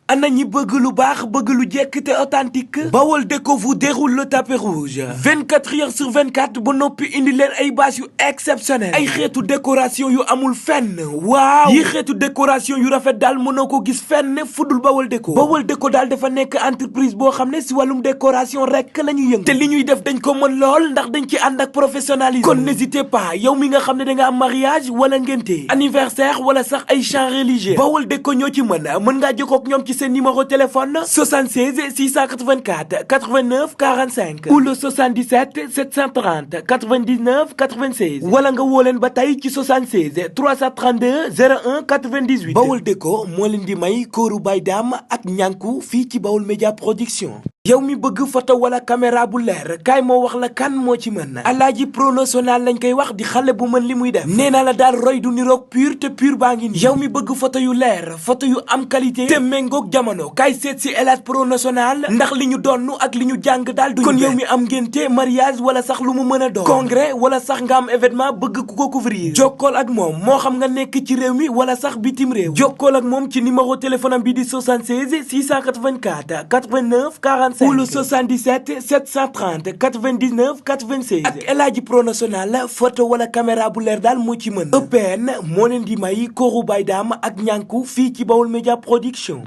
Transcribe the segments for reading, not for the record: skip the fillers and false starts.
ana ñi bëgg lu baax bëgg lu jekk te authentique Bawol Déco vous déroule le tapis rouge 24 heures sur 24 ba noppi indi leen ay bâche yu exceptionnel ay xeetu décoration yu amul fenn waaw yi xeetu décoration yu rafet daal mënoo ko gis fenn fudul Bawol Déco daal dafa nekk entreprise boo xam ne si wàllum décoration rek la ñuy yëngu te li ñuy def dañ ko mën lool ndax dañ ci ànd ak professionnalisme kon n'hésitez pas yow mi nga xam ne da nga am mariage wala ngénte anniversaire wala sax ay chants religieux Bawol Déco ñoo ci mën ngaa jokkoo ak ñoom ci seen numéro téléphone 76 684 89 45 ou le 77 730 99 96 wala nga woo leen ba tey ci 76 332 01 98 Bawol Déco moo leen di may kóoru bay daam ak ñànku fii ci Bawol Média Production. yow mi bëgg photo wala caméra bu leer kaay moo wax la kan moo ci mën Alaaji Pro National lañ koy wax di xale bu mën li muy def nee naa la daal roy du niroog pur te pur baa ngi nii yow mi bëgg photo yu leer photo yu am qualité te méngoog jamono kaay seet si Elhadj Pro National ndax li ñu donn ak li ñu jàng daal duñu kon yow mi am ngénte mariage wala sax lu mu mën a doon congrès wala sax nga am événement bëgg ku ko couvrir jokkool ak moom moo xam nga nekk ci réew mi wala sax bitim réew jokkool ak moom ci numéro téléphone am bi di 76 684 89 40 ou le 77 730 99 96 ak Elhadji Pro National photo wala caméra bu leer daal moo ci mën EPN moo leen di may kóoru bay daam ak ñànku fii ci Bawol Média Production.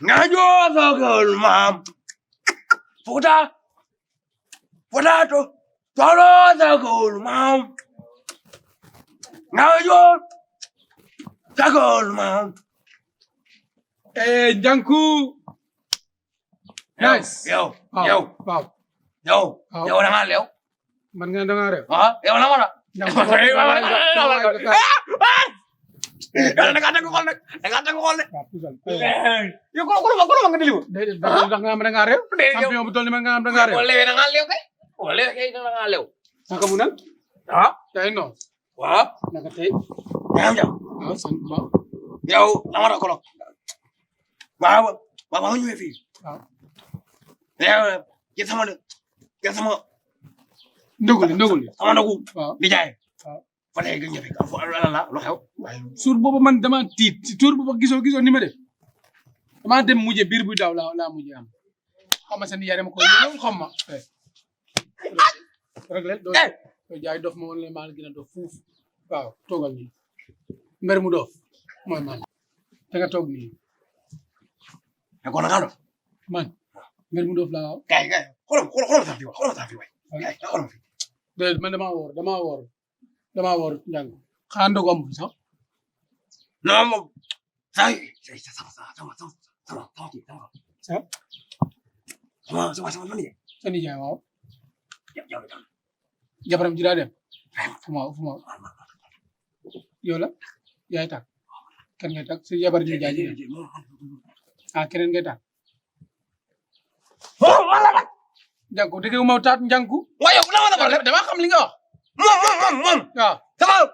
Ngajo sagol mam potato tolo sagol mam ngajo sagol mam Janku yes yow da nga lew man nga da nga rew yow la mala da nga tegu xol nag yow ko nga deliwo da nga rew champion bu tolni man nga da nga rew lewe da nga lew kay lewe kay da nga lew naka mu nan tay no waaw naka tay ñam jam sant ba yow amara ko waaw ñu fi yow ci sama ndogul sama ndogu waaw di jaay fa lay gën ñëfi la lu xew suur boobu man dama tiit suur boobu gisoo ni ma def dama dem mujjé biir bu daw la mujjé am xam nga sa nijaay dama ko ñëw xam ma rek leen do jaay dof ma won la mal gëna dof fuuf waaw togal ni mber mu dof mooy man da nga toog nii ko na dof man mber mu dof la kay xolam sa fi way xolam fi de man dama wor njàng xaa ndogu amul sax non moom sama sa nijaay waaw jabaram ji daa dem fu ma yow la yaay tàkk kenn ngay tàkk si jabar ji nijaay ji keneen ngay tàkk njànku dégg ma taat njànku waaye yow la dama xam li nga wax moom waaw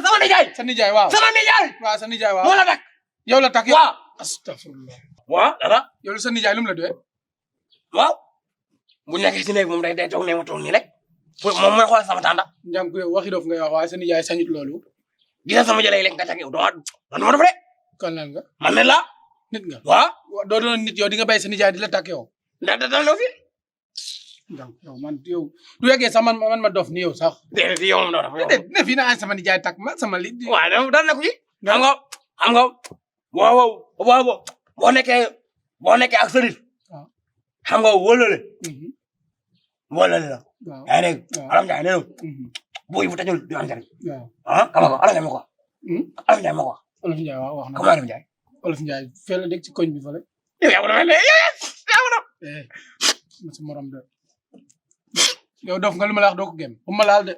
sama nijaay sa nijaay waaw sama nijaay waaw sa nijaay waaw moo la tak yow la tak yow waaw astagfirullah waaw dara yow sa nijaay lu mu la doye waaw bu nekkee si néeg moom day toog ne ma toog nii rek moom mooy xool sama tànda njànku yow waxi dof ngay wax waaye sa nijaay sañut loolu gis nga sama jëlee lekk nga tak yow doo def de kan lan nga man ne la nit nga waaw doo doon nit yow di nga bàyyi sa nijaay di la tak yow ndax da dal fi donc yow man yow du yeggee sax man ma dof ni yow sax déedéet yow moom doo def ne fii naa sama nijaay tak ma sama li waaw dal na ko ci xam nga waaw boo nekkee ak sëriñ xam nga wóolale la waaw yaa ngi dégg alam jaay nee boy bu tajul di anjari waaw ah kama ko ala nga ko ala nga ko Olof Njaay waaw wax na kama ala nga Olof Njaay fee la dëkk ci koñ bi fële yow dama ne yow ma sa morom de yow dof nga lu ma la wax doo ko gém bu ma laal de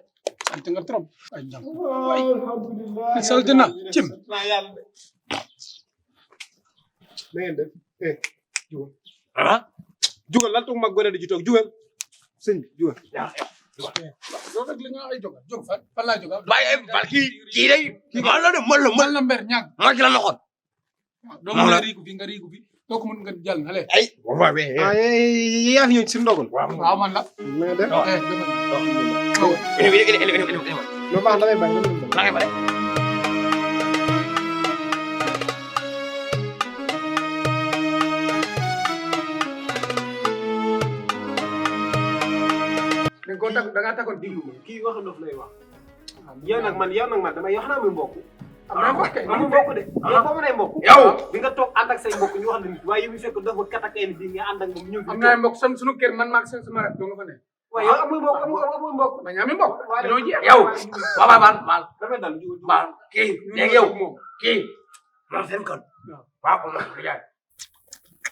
sant nga trop ay njam alhamdulilah salte na cim na yàlla de na ngeen def jugal ah jugal lan toog mag gone di ci toog jugal sëñ bi jugal loolu rek la nga ay jógal jóg fan laa jógal bàyyi bal kii day man la de man mal na mber ñàkk ma ci la noxoon doo mën a riigu fi nga riigu fi doo ko mën nga jàll na le ay wa we ah yaa fi ñëw ci ndogal waaw man la na nga def ini no baax damay bañ damay bañ la ngay bare da ngaa takkoon diglu ma kii wax ndof lay wax yow nag man damay wax naa muy mbokk am naa mbokk kay amul mbokk de yow foo mën a mbokk yow bi nga toog ànd ak say mbokk ñu wax la nit waaye yow mi fekk dafa katakay bi nga ànd ak moom ñëw am naa mbokk sunu kër man maag sama rek doo nga fa ne waaye yow amul mbokk ma ñaami mbokk dañoo jeex yow wa mal damay dal jugal mal kii léegi yow kii moom seen kon waaw ko ma jaay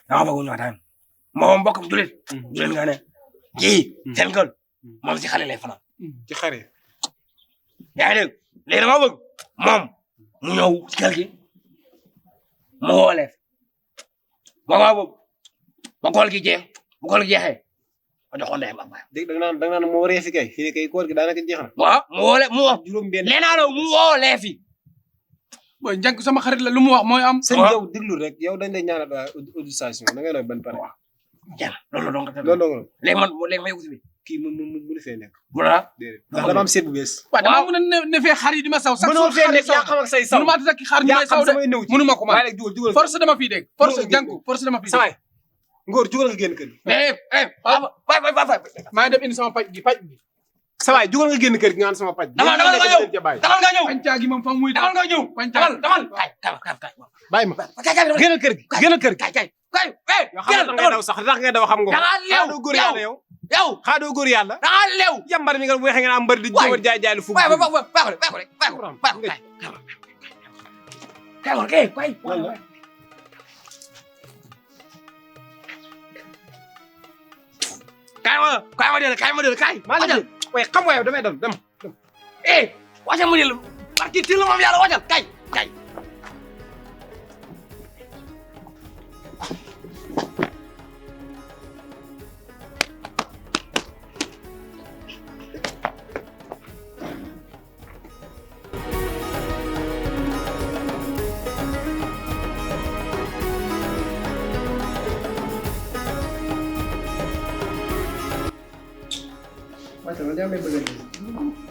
dama bëgg ñu waxtaan moom mbokkam julit nga ne kii seen kon moom si xale lay fanaan ci xare yaa ngi dégg léegi dama bëgg moom mu ñëw si kër gi mu wooleef ba kool gi jeex bu kool gi jeexee ma jox ko ndeyam ak baayam dégg da nga naan moo waree fi kay fii ne kay koor gi daanaka jeex na waaw mu woole mu wax juróom benn nee naa la mu woolee fi boy njànk sama xarit la lu mu wax mooy am sëñ yow déglu rek yow dañ lay ñaanal autorisation da ngay doon ban pare jàll loolu donc loolu dong léegi man léegi ma yóbbu si bi kii mu fee nekk voilà déedéet ndax dama am seet bu bees waaw dama mën a ne fee xar yi di ma saw sax mënoo fee nekk yaa xam ak say saw mënu maa takki xar ñu may saw de mënu ma ko man waaye nag jugal force dama fii dégg force jànku force dama fii sawaay ngóor jugal nga génn kër gi maa ngi dem indi sama paj bi sawaay jugal nga génn kër gi nga naan sama paj dama nga ñëw pancaa gi moom fa muy dama nga ñëw dama kay bàyyi ma génnal kër gi génnal kër gi kay yow xam nga daw sax tax nga daw xam nga xaadoo góor yàlla yow yow xaadoo góor yàlla da nga lew yambar mi nga weexe nga am mbër di jóor jaay jaay lu fu kay maa la jël waaye xam nga yow damay dal dem wàccal mu ne la barki ci la moom yàlla wàccal kay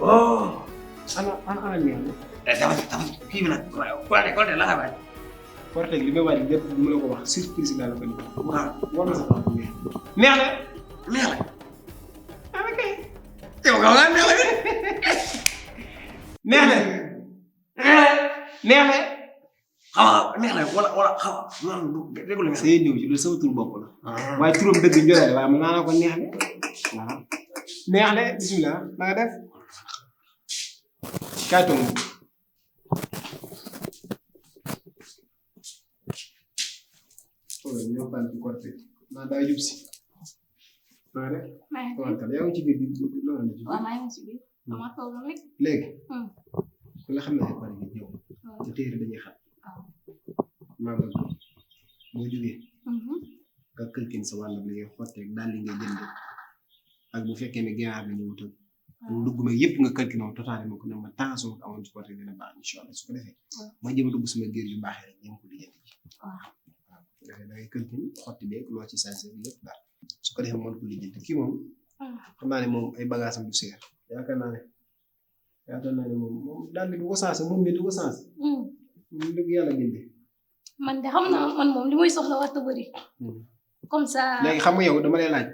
oh ana mi sama kii bi nag kon la nga bay porte li may waaj lépp du ma la ko wax surprise daal la ko ni war na sa papa neex na neex la yow nga neex la neex na neex la wala xaw déglu nga say ñëw ci lu sama tur bopp la waaye turam dëgg njoreel waaye mën naa ko neex le voilà neex le bismillah na nga def kaay toog ñoo bal ci corté naa daa yub si naa def yaa ngi ci biir loolu la waaw maa ngi ci biir dama toog rek léegi ku la xam ne ay pare gi ñëw te téere dañuy xam maa bëgg boo jógee nga këlkin sa wàll bi ngay xotteeg daal li ngay jënd ak bu fekkee ne ginaar la ñu wutal ndugg ma yëpp nga këlkin moom totaale ma ko ne ma tension ko amoon ci côté dina baax incha allah su ko defee ma jëm a dugg sama géer yu baaxee rek ñëm ko di jënd da ngay këlkin xotti beeg loo ci sansé bi lépp daal su ko defee mën ko lijjanti kii moom xam naa ne moom ay bagage am du seer yaakaar naa ne moom daal di du ko sensé moom mi du ko sensé moom dëgg yàlla gindi man de xam naa man moom li muy soxla waxtu bëri comme ça léegi xam nga yow dama lay laaj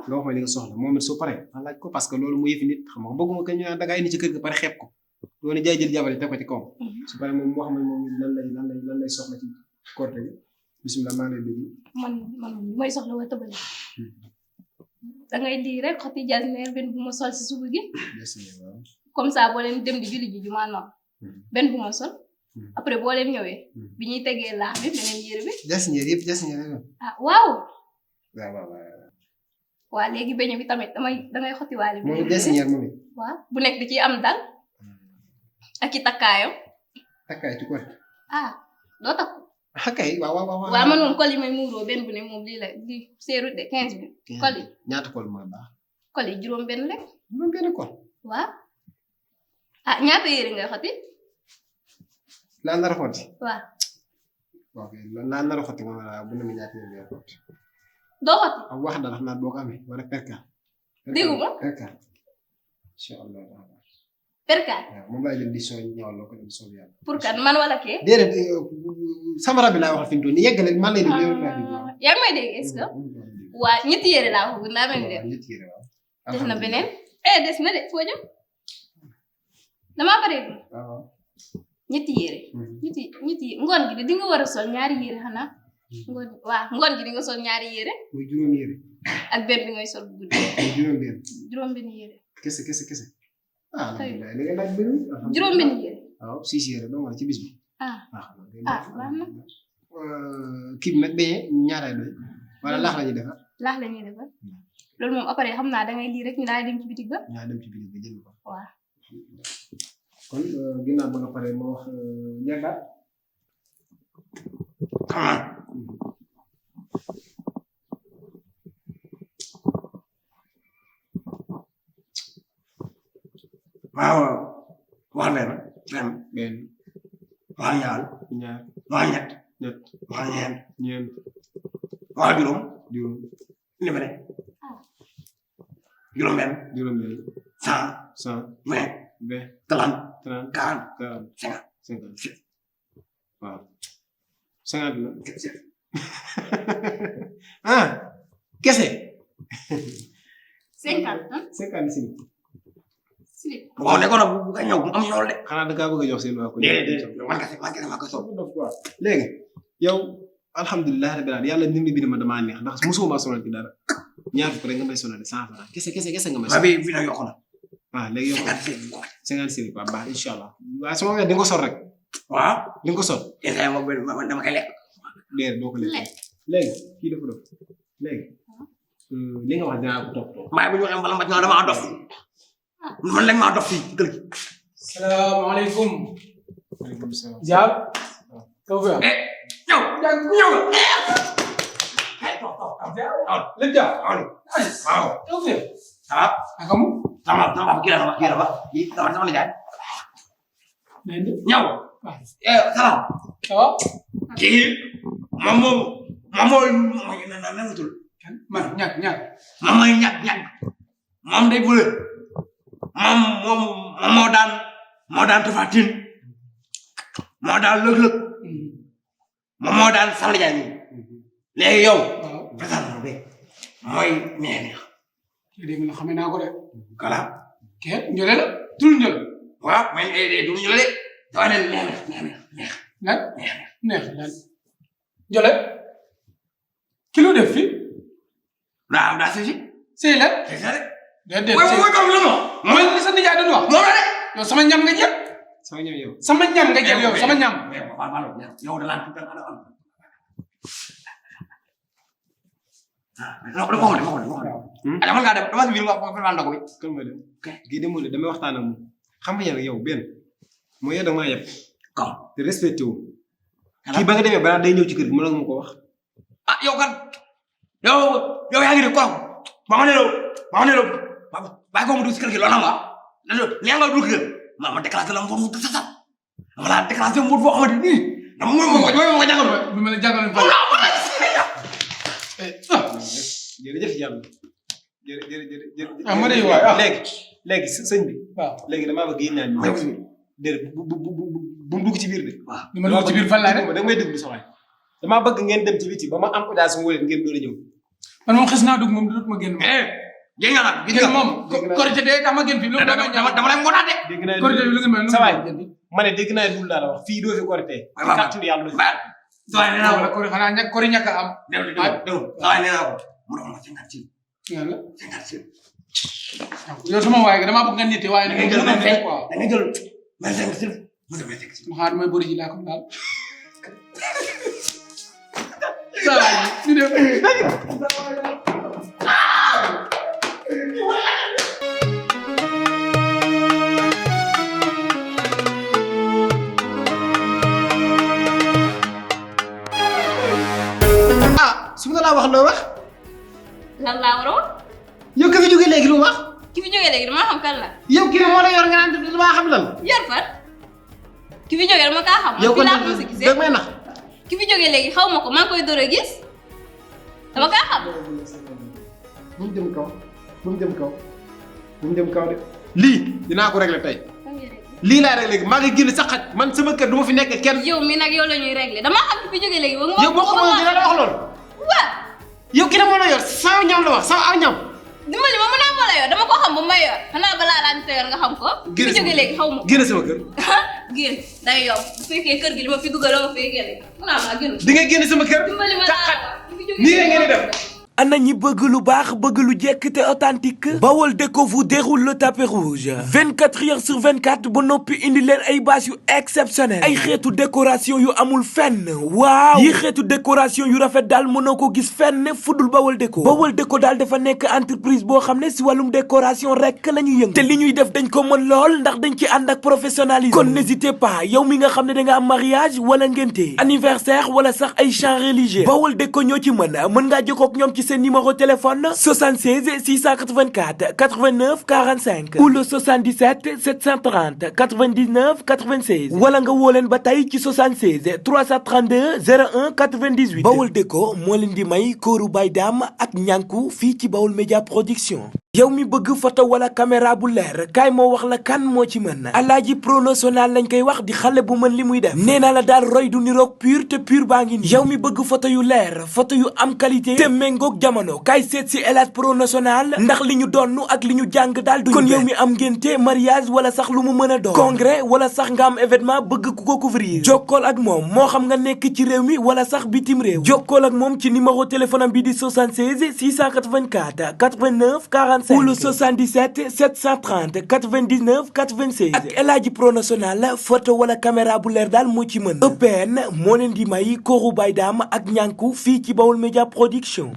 nga wax ma li nga soxla moom it su paree ma laaj ko parce que loolu mu yëfi nit xam nga bëgguma ko ñu naan da ngaa indi ci kër ga pare xeeb ko loolu jaay jël jabar yi teg ko ci kaw su paree moom wax ma moom lan lay soxla ci korte bi bisimilah maa ngi lay déglu man li may soxla waxtu bëri da ngay di rek xoti jasneer benn bu ma sol si suba gi comme ça boo leen dem di julli ji jumaa noonu benn bu ma sol après boo leen ñëwee bi ñuy tegee laax bi beneen yére bi jasneer yëpp jasneer la ah waaw waaw waa léegi beñe bi tamit damay xotti waale bi moom jasneer moom it waaw bu nekk di ci am dal ak i takkaayam takkaay ci ko ah doo takku kay waaw waaw man moom col yi may muuroo benn bu ne moom lii la lii seeru de 15 000 col yi ñaata col mooy baax col yi juróom benn rek juróom benn col waaw ah ñaata yére ngay xotti laa nar a xotti waaw ok laa nar a xotti nga bu ne ma ñaata yére ngay xotti doo xotti ak wax dara xam naa boo ko amee wala perka déggu ma perka incha allah perkaal waaw moom laay jël di soo ñawal loo ko dem soob yàlla pour kan man wala kee déedéet sama rab bi laa wax fi mu toll nii yeggale man lay déglu yaa ngi may dégg est-ce que waa ñetti yére laa wax naa mel ni ñetti yére waaw des na beneen des na de foo jëm damaa pare waaw ñetti yére ñetti ngoon gi di nga war a sol ñaari yére xanaa ngoon gi di nga sol ñaari yére muy juróom yére ak benn bi ngay sol bu guddi juróom benn yére kese alhamdulilah li nga laaj bëri juróom benn yére waaw 6 yére doo wala ci bis bi baax na kii bi nag beñe ñaareel doy wala laax la ñuy defar laax la ñuy defar loolu moom après xam naa dangay lii rek ñu daal dem ci bitig ba jënd ko waaw kon ginnaaw ba nga pare ma wax ñagaat waaw wax benn wax ñaar wax ñett wax ñeent wax juróom ni ma ne juróom benn 100 20 30 40 50 waaw 50 la kese 50 si waaw ne ko nag bu ñëw am ñool de xanaa da ngaa bëgg a jox seen waa ko déedéet man kese maa ko soog léegi yow alhamdulilah rabbil alamin yàlla nim bi dama damaa neex ndax musuma sonal ci dara ñaar fukk rek nga may sonal 100 francs kese nga may sonal bi na yokku na waaw léegi yokku 50 quoi baax inshallah waaye sama wet di nga ko sol rek waaw di nga ko sol dama koy lekk déedéet doo ko lekk léegi kii dafa dof léegi li nga wax dinaa ko topp maa bu ñu waxee mbala ma dama dof man lañ maa dof fii kër gi salaamaaleykum waaleykum salaam Diab kaw fi ñëw lépp Diab waaw kaw fi ah akamu sama kii la sama nijaay ñëw salaam waaw kii moom nanatul man ñàkk moom mooy ñàkk moom day bëre moom moo daan Tapha Tine moo daan Reug Reug moom moo daan Sall Diagne léegi yow présentement bi mooy neex kii de man xamee naa ko de kala kee njole la tul njole waaw mais du ñu la de dafa ne neex neex lan njole kilo def fi daa sëy sëy la c'est ça de déedéet mooy comme la mooy li sa nijaay doon wax moom la de yow sama ñam nga jël sama ñëw yow sama ñam nga jël yow sama ñam yow da laa dama ngaa dem dama si biir nga fa ndogu bi kan mooy dem kii demul de damay waxtaan ak moom xam nga yow benn mooy yow da maa yeb te respecté wu kii ba nga demee balaa day ñëw ci kër gi mën nga ma ko wax ah yow kan yow yaa ngi di ko ba ma ne la bàyyi ko mu dugg si kër gi loolu nee nga dugg kër ma déclaré la mu sa sa dama laa déclaré mu boo xamante ni dama ma jàngal bi ma la jàngal jërëjëf yàlla jërëjëf ma ne waay léegi sëñ bi waaw léegi damaa bëgg yéen ñaan déedéet bu dugg ci biir de ni ma dugg ci biir fan laa da ngay déglu sa waay damaa bëgg ngeen dem ci biti ba ma am audience mu ngeen doon a ñëw man moom xis naa dugg moom du ma génn gis nga nag gis nga moom korité de tax ma génn fii loolu dama lay ngonaat de dégg naa korité bi lu nga mel sa waay ma ne dégg naa dul laa la wax fii doo fi korité kàttanu yàlla doo fi sawaay nee naa ko kori xanaa kori ñàkk a am sawaay nee naa ko mu doon ma 50 yàlla yow sama waay damaa bëgg nga nite waaye nag jël mënoo fekk quoi. da nga jël 25 sur mu dem 25 sur. ma xaar mooy bëri ji laa ko daal. saa waay ñu dem. su ma laa wax loo wax lan laa war a wax. yow ka fi jógee léegi lu wax ki fi jógee léegi damaa xam kan la. yow kii moo la yor nga naan damaa xam lan yor fan. ki fi jógee dama kaa xam. yow man fii kon laa ko mos a gisee dag may nax ki fi jógee léegi xaw ma ko maa ngi koy door a gis dama kaa xam. bu mu jëm kaw bu mu jëm kaw bu mu jëm kaw de lii dinaa ko régler tey lii laa régler maa ngi génn sa xaj man sama kër du ma fi nekk kenn yow mi nag yow la ñuy régler damaa xam ki fi jógee léegi ba nga. yow boo xamoon dina la wax loolu waaw. yow ki ne moo la yor saw ñam la wax saw aw ñam dimbali ma mën naa ma la yor dama ko xam ba ma yor xanaa balaa laa ñu yor nga xam ko. ki fi jógee léegi xaw ma ko. génn sama kër génn day yomb bu fekkee kër gi li ma fi dugal dama fay génne mun naa maa génn. di nga génn sama kër dimbali ma laa ki fi jógee nii la ngeen di def ana ñi bëgg lu baax bëgg lu jekk te authentique Bawol Déco vous déroule le tapis rouge 24 heures sur 24 ba noppi indi leen ay bâche yu exceptionnel ay xeetu décoration yu amul fenn waaw yi xeetu décoration yu rafet daal mënoo ko gis fenn fudul Bawol Déco Bawol Déco daal dafa nekk entreprise boo xam ne si wàllum décoration rek la ñuy yëngu te li ñuy def dañ ko mën lool ndax dañ ci ànd ak professionnalisme kon n'hésitez pas yow mi nga xam ne da nga am mariage wala ngénte anniversaire wala sax ay chants religieux Bawol Déco ñoo ci mën ngaa jokkoo ak ñoom ci seen numéro téléphone 76 684 89 45 ou le 77 730 99 96 wala nga woo leen ba tey ci 76 332 01 98 Bawol Déco moo leen di may kóoru bay daam ak ñànku fii ci Bawol Média Production yow mi bëgg photo wala caméra bu leer kaay moo wax la kan moo ci mën Alaaji Pro National lañ koy wax di xale bu mën li muy def nee naa la daal roy du niroog pur te pur baa ngi nii yow mi bëgg photo yu leer photo yu am qualité te méngoog jamono kaay seet si El Hadj Pro National ndax li ñu donnu ak li ñu jàng daal duñu kon yow mi am ngénte mariage wala sax lu mu mën a doon congrès wala sax nga am événement bëgg ku ko couvrir jokkool ak moom moo xam nga nekk ci réew mi wala sax bitim réew jokkool ak moom ci numéro téléphone am bi di 76 684 89 45 ou le 77 730 99 96 ak El Hadji Pro National photo wala caméra bu leer daal moo ci mën EPN moo leen di may kóoru bay daam ak ñànku fii ci Bawol Média Production